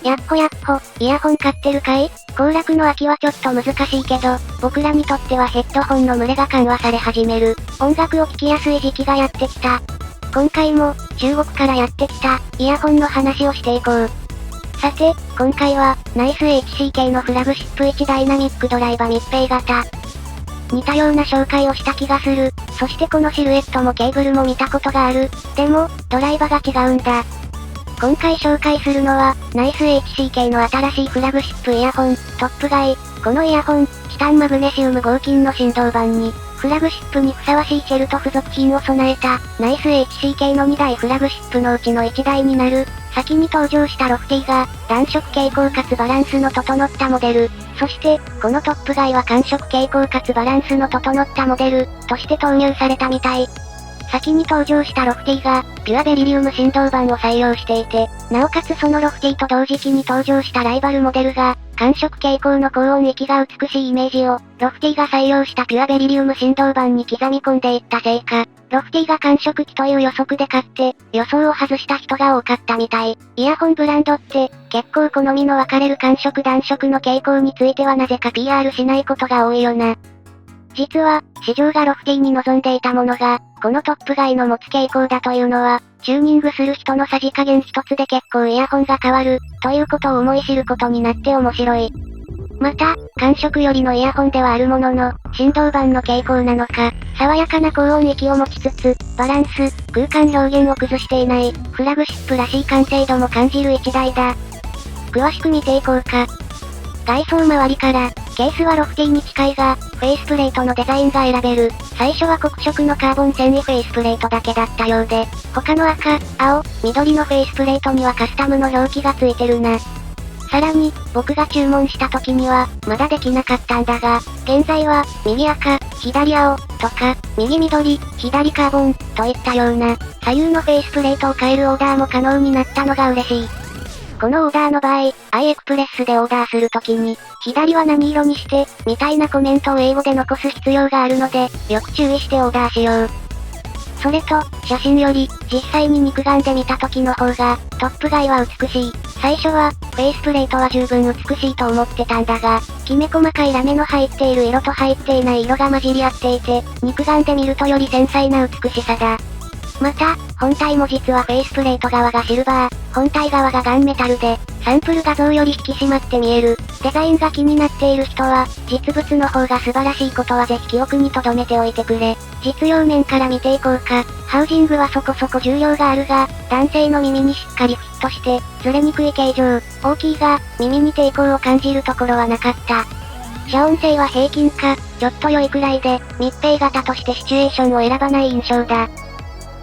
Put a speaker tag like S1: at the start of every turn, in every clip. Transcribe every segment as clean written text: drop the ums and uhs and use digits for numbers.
S1: やっほやっほ、イヤホン買ってるかい？行楽の秋はちょっと難しいけど、僕らにとってはヘッドホンの群れが緩和され始める。音楽を聴きやすい時期がやってきた。今回も、中国からやってきた、イヤホンの話をしていこう。さて、今回は、ナイス HCK のフラグシップ1ダイナミックドライバ密閉型。似たような紹介をした気がする。そしてこのシルエットもケーブルも見たことがある。でも、ドライバが違うんだ。今回紹介するのは、ナイス HCK の新しいフラグシップイヤホン、トップガイ。このイヤホン、チタンマグネシウム合金の振動板に、フラグシップにふさわしいシェルと付属品を備えた、ナイス HCK の2台フラグシップのうちの1台になる。先に登場したロフティが、暖色傾向かつバランスの整ったモデル。そして、このトップガイは寒色傾向かつバランスの整ったモデル、として投入されたみたい。先に登場したロフティが、ピュアベリリウム振動板を採用していて、なおかつそのロフティと同時期に登場したライバルモデルが、寒色傾向の高音域が美しいイメージを、ロフティが採用したピュアベリリウム振動板に刻み込んでいったせいか、ロフティが寒色機という予測で買って、予想を外した人が多かったみたい。イヤホンブランドって、結構好みの分かれる寒色暖色の傾向についてはなぜか PR しないことが多いよな。実は、市場がロフティに望んでいたものが、このトップガイの持つ傾向だというのは、チューニングする人のさじ加減一つで結構イヤホンが変わる、ということを思い知ることになって面白い。また、寒色よりのイヤホンではあるものの、振動板の傾向なのか、爽やかな高音域を持ちつつ、バランス、空間表現を崩していない、フラグシップらしい完成度も感じる一台だ。詳しく見ていこうか。外装周りから、ケースはロフティに近いが、フェイスプレートのデザインが選べる。最初は黒色のカーボン繊維フェイスプレートだけだったようで、他の赤、青、緑のフェイスプレートにはカスタムの表記がついてるな。さらに、僕が注文した時には、まだできなかったんだが、現在は、右赤、左青、とか、右緑、左カーボン、といったような、左右のフェイスプレートを変えるオーダーも可能になったのが嬉しい。このオーダーの場合、iExpress でオーダーするときに、左は何色にして、みたいなコメントを英語で残す必要があるので、よく注意してオーダーしよう。それと、写真より、実際に肉眼で見た時の方が、トップガイは美しい。最初は、フェイスプレートは十分美しいと思ってたんだが、きめ細かいラメの入っている色と入っていない色が混じり合っていて、肉眼で見るとより繊細な美しさだ。また、本体も実はフェイスプレート側がシルバー、本体側がガンメタルで、サンプル画像より引き締まって見える。デザインが気になっている人は、実物の方が素晴らしいことはぜひ記憶に留めておいてくれ。実用面から見ていこうか。ハウジングはそこそこ重量があるが、男性の耳にしっかりフィットして、ずれにくい形状。大きいが、耳に抵抗を感じるところはなかった。遮音性は平均か、ちょっと良いくらいで、密閉型としてシチュエーションを選ばない印象だ。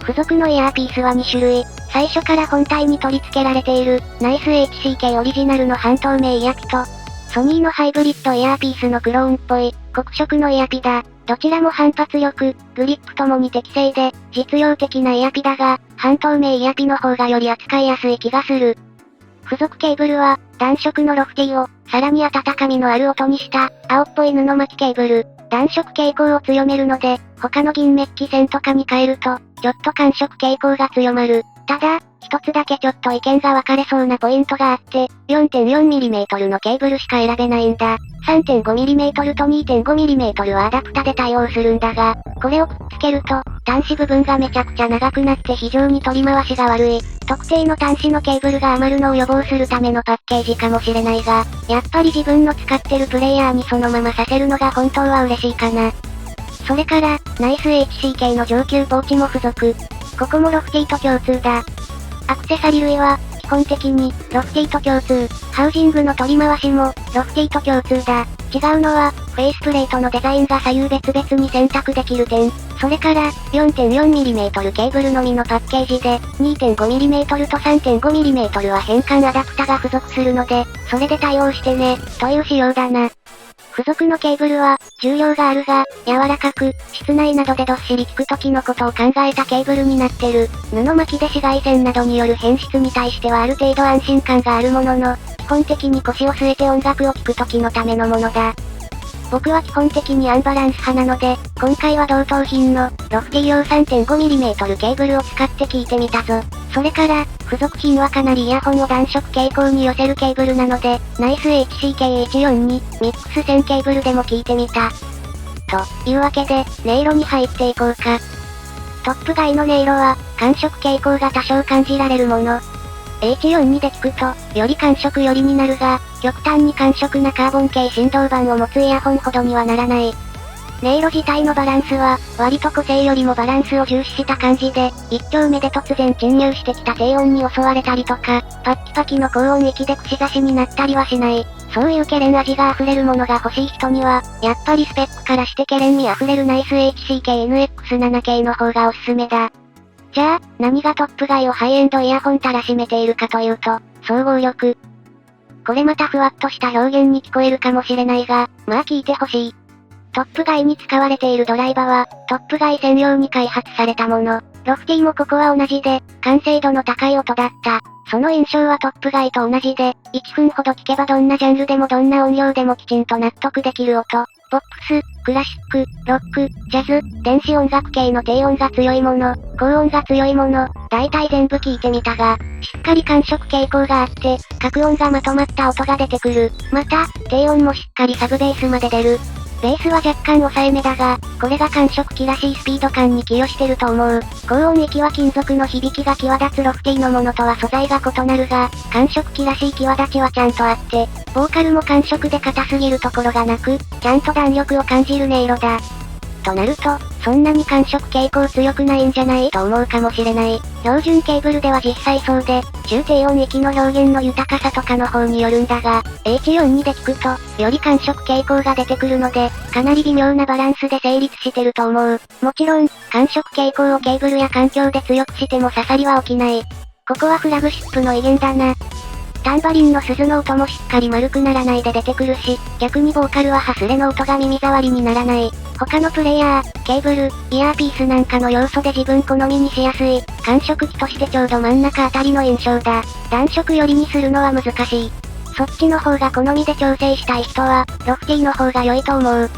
S1: 付属のイヤーピースは2種類。最初から本体に取り付けられている、ナイス HCK オリジナルの半透明イヤピと、ソニーのハイブリッドイヤーピースのクローンっぽい、黒色のイヤピだ。どちらも反発力、グリップともに適正で、実用的なイヤピだが、半透明イヤピの方がより扱いやすい気がする。付属ケーブルは、暖色のロフティを、さらに温かみのある音にした、青っぽい布巻きケーブル。暖色傾向を強めるので、他の銀メッキ線とかに変えると、ちょっと寒色傾向が強まる。ただ、一つだけちょっと意見が分かれそうなポイントがあって、4.4mm のケーブルしか選べないんだ。3.5mm と 2.5mm はアダプタで対応するんだが、これをくっつけると、端子部分がめちゃくちゃ長くなって非常に取り回しが悪い。特定の端子のケーブルが余るのを予防するためのパッケージかもしれないが、やっぱり自分の使ってるプレイヤーにそのままさせるのが本当は嬉しいかな。それから、ナイス HCK の上級ポーチも付属。ここもロフティと共通だ。アクセサリ類は、基本的に、ロフティと共通。ハウジングの取り回しも、ロフティと共通だ。違うのは、フェイスプレートのデザインが左右別々に選択できる点。それから、4.4mm ケーブルのみのパッケージで、2.5mm と 3.5mm は変換アダプタが付属するので、それで対応してね、という仕様だな。付属のケーブルは、重量があるが、柔らかく、室内などでどっしり効く時のことを考えたケーブルになってる。布巻きで紫外線などによる変質に対してはある程度安心感があるものの、基本的に腰を据えて音楽を聴く時のためのものだ。僕は基本的にアンバランス派なので、今回は同等品の、ロフティ用 3.5mm ケーブルを使って聴いてみたぞ。それから、付属品はかなりイヤホンを暖色傾向に寄せるケーブルなので、ナイス HCK142、ミックス線ケーブルでも聞いてみた。というわけで、音色に入っていこうか。トップ外の音色は、感触傾向が多少感じられるもの。H42 で聞くと、より感触寄りになるが、極端に感触なカーボン系振動板を持つイヤホンほどにはならない。音色自体のバランスは、割と個性よりもバランスを重視した感じで、一丁目で突然侵入してきた低音に襲われたりとか、パッキパキの高音域で串刺しになったりはしない。そういうケレン味が溢れるものが欲しい人には、やっぱりスペックからしてケレン味溢れるナイス HCK-NX7 系の方がおすすめだ。じゃあ、何がトップ外をハイエンドイヤホンたらしめているかというと、総合力。これまたふわっとした表現に聞こえるかもしれないが、まあ聞いてほしい。トップ外に使われているドライバは、トップ外専用に開発されたもの。ロフティもここは同じで、完成度の高い音だった。その印象はトップ外と同じで、1分ほど聞けばどんなジャンルでもどんな音量でもきちんと納得できる音。ポップス、クラシック、ロック、ジャズ、電子音楽系の低音が強いもの、高音が強いもの、大体全部聞いてみたが、しっかり感触傾向があって、各音がまとまった音が出てくる。また、低音もしっかりサブベースまで出る。ベースは若干抑えめだが、これが感触器らしいスピード感に寄与してると思う。高音域は金属の響きが際立つロフティのものとは素材が異なるが、感触器らしい際立ちはちゃんとあって、ボーカルも感触で硬すぎるところがなく、ちゃんと弾力を感じる音色だ。となると、そんなに感触傾向強くないんじゃないと思うかもしれない。標準ケーブルでは実際そうで、中低音域の表現の豊かさとかの方によるんだが、H42 で聞くと、より感触傾向が出てくるので、かなり微妙なバランスで成立してると思う。もちろん、感触傾向をケーブルや環境で強くしても刺さりは起きない。ここはフラグシップの威厳だな。タンバリンの鈴の音もしっかり丸くならないで出てくるし、逆にボーカルはハスレの音が耳障りにならない。他のプレイヤー、ケーブル、イヤーピースなんかの要素で自分好みにしやすい、感触器としてちょうど真ん中あたりの印象だ。暖色寄りにするのは難しい。そっちの方が好みで調整したい人は、ロフティの方が良いと思う。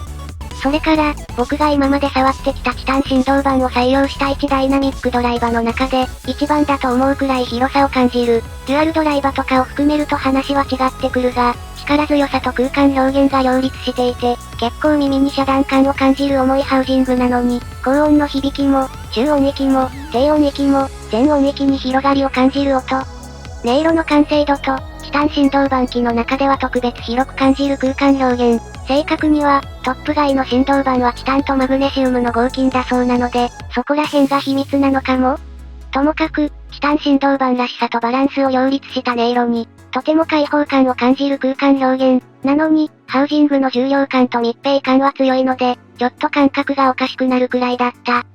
S1: それから、僕が今まで触ってきたチタン振動板を採用した1ダイナミックドライバの中で、一番だと思うくらい広さを感じる。デュアルドライバとかを含めると話は違ってくるが、力強さと空間表現が両立していて、結構耳に遮断感を感じる重いハウジングなのに、高音の響きも、中音域も、低音域も、全音域に広がりを感じる音。音色の完成度と、チタン振動板機の中では特別広く感じる空間表現。正確には、トップ外の振動板はチタンとマグネシウムの合金だそうなので、そこら辺が秘密なのかも。ともかく、チタン振動板らしさとバランスを両立した音色に、とても開放感を感じる空間表現。なのに、ハウジングの重量感と密閉感は強いので、ちょっと感覚がおかしくなるくらいだった。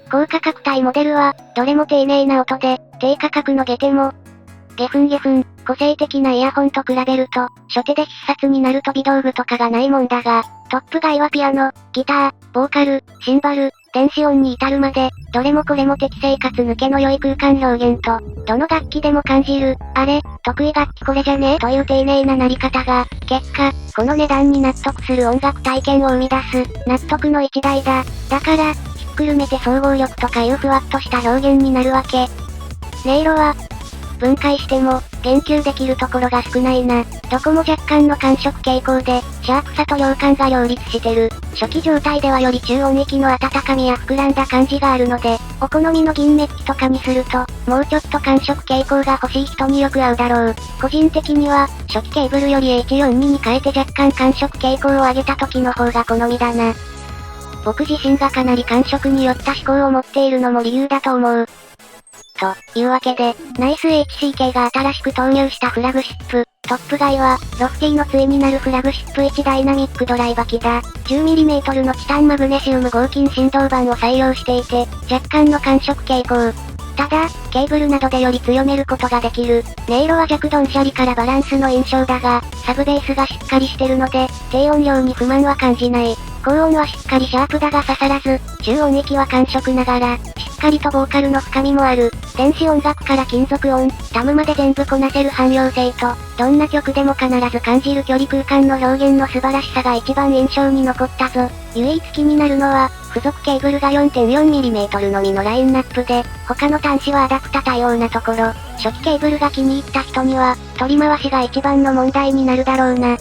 S1: 高価格帯モデルは、どれも丁寧な音で、低価格のゲテモ、ゲフン、個性的なイヤホンと比べると、初手で必殺になる飛び道具とかがないもんだが、トップ外はピアノ、ギター、ボーカル、シンバル、電子音に至るまで、どれもこれも適正かつ抜けの良い空間表現と、どの楽器でも感じる、あれ、得意楽器これじゃねえという丁寧ななり方が、結果、この値段に納得する音楽体験を生み出す、納得の一台だ。だから、ひっくるめて総合力とかいうふわっとした表現になるわけ。音色は、分解しても、言及できるところが少ないな。どこも若干の感触傾向で、シャープさと量感が両立してる。初期状態ではより中音域の温かみや膨らんだ感じがあるので、お好みの銀メッキとかにすると、もうちょっと感触傾向が欲しい人によく合うだろう。個人的には、初期ケーブルより H42 に変えて若干感触傾向を上げた時の方が好みだな。僕自身がかなり感触に寄った思考を持っているのも理由だと思う。というわけで、ナイス HCK が新しく投入したフラグシップ、トップ外は、ロフティの対になるフラグシップ1ダイナミックドライバ機だ。10mm のチタンマグネシウム合金振動板を採用していて、若干の感触傾向。ただ、ケーブルなどでより強めることができる。音色は弱ドンシャリからバランスの印象だが、サブベースがしっかりしてるので、低音量に不満は感じない。高音はしっかりシャープだが刺さらず、中音域は感触ながら、しっかりとボーカルの深みもある。電子音楽から金属音、タムまで全部こなせる汎用性と、どんな曲でも必ず感じる距離空間の表現の素晴らしさが一番印象に残ったぞ。唯一気になるのは、付属ケーブルが 4.4mm のみのラインナップで、他の端子はアダプタ対応なところ、初期ケーブルが気に入った人には、取り回しが一番の問題になるだろうな。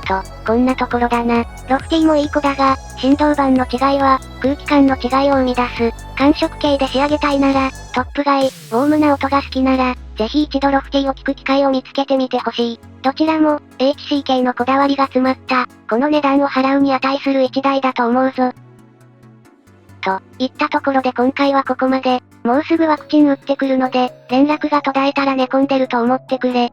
S1: と、こんなところだな。ロフティもいい子だが、振動板の違いは、空気感の違いを生み出す。感触系で仕上げたいなら、トップガイ、ウォームな音が好きなら、ぜひ一度ロフティを聞く機会を見つけてみてほしい。どちらも、HC 系のこだわりが詰まった、この値段を払うに値する一台だと思うぞ。と、いったところで今回はここまで。もうすぐワクチン打ってくるので、連絡が途絶えたら寝込んでると思ってくれ。